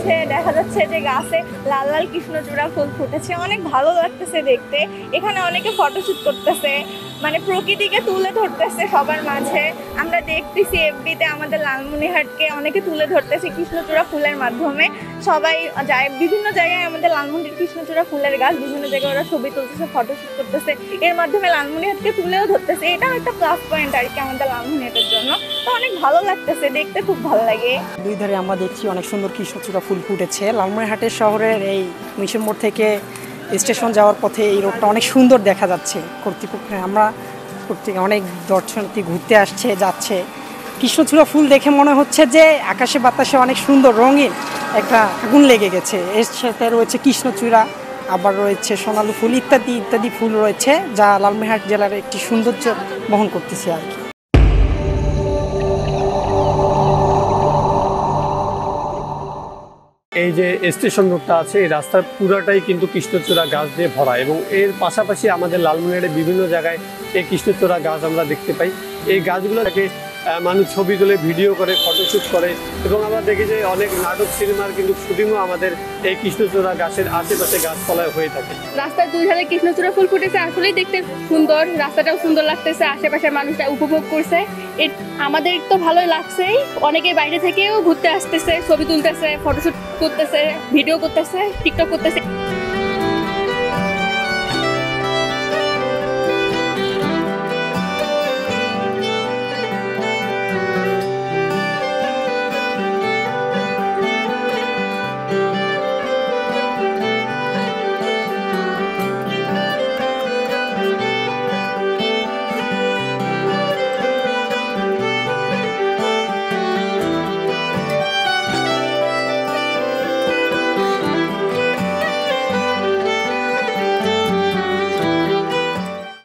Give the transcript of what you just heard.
মাঝে দেখা যাচ্ছে যে গাছে লাল লাল কৃষ্ণচূড়া ফুল ফুটেছে, অনেক ভালো লাগতেছে দেখতে। এখানে অনেকে ফটোশুট করতেছে, মানে প্রকৃতিকে তুলে ধরতেছে সবার মাঝে। আমরা দেখতেছি এফবিতে আমাদের লালমনিরহাটকে অনেকে তুলে ধরতেছে কৃষ্ণচূড়া ফুলের মাধ্যমে। সবাই যায় বিভিন্ন জায়গায়, আমাদের লালমনিরহাট কৃষ্ণচূড়া ফুলের গাছ, বিভিন্ন জায়গায় ওরা ছবি তুলতেছে, ফটোশুট করতেছে, এর মাধ্যমে লালমনিরহাটকে তুলেও ধরতেছে। এটাও একটা প্লাস পয়েন্ট আর কি আমাদের লালমনিরহাটের জন্য। তো অনেক ভালো লাগতেছে দেখতে, খুব ভালো লাগে। দুই ধারে আমরা দেখছি অনেক সুন্দর কৃষ্ণচূড়া ফুল ফুটেছে। লালমনিরহাটের শহরের এই মিশন মোড় থেকে স্টেশন যাওয়ার পথে এই রোডটা অনেক সুন্দর দেখা যাচ্ছে। আমরা অনেক দর্শনার্থী ঘুরতে আসছে যাচ্ছে। কৃষ্ণচূড়া ফুল দেখে মনে হচ্ছে যে আকাশে বাতাসে অনেক সুন্দর রঙিন একটা আগুন লেগে গেছে। এর সাথে রয়েছে কৃষ্ণচূড়া, আবার রয়েছে সোনালু ফুল, ইত্যাদি ইত্যাদি ফুল রয়েছে, যা লালমনিরহাট জেলার একটি সৌন্দর্য বহন করতেছে আর কি। এই যে স্টেশন রোডটা আছে, এই রাস্তার পুরাটাই কিন্তু কৃষ্ণচূড়া গাছ দিয়ে ভরা, এবং এর পাশাপাশি আমাদের লালমনিরহাটে বিভিন্ন জায়গায় এই কৃষ্ণচূড়া গাছ আমরা দেখতে পাই। এই গাছগুলোকে মানুষ ছবি তুলে, ভিডিও করে, ফটোশ্যুট করে, এবং আমরা দেখি যে অনেক নাটক সিনেমার কিন্তু শুটিংও আমাদের এই কৃষ্ণচূড়া গাছের আশেপাশে গাছপালায় হয়ে থাকে। রাস্তার দুই ধারে কৃষ্ণচূড়া ফুল ফুটেছে, আসলেই দেখতে সুন্দর, রাস্তাটাও সুন্দর লাগতেছে, আশেপাশের মানুষরা উপভোগ করছে। আমাদের তো ভালোই লাগছেই, অনেকে বাইরে থেকেও ঘুরতে আসতেছে, ছবি তুলতেছে, ফটোশুট করতেছে, ভিডিও করতেছে, টিকটক করতেছে।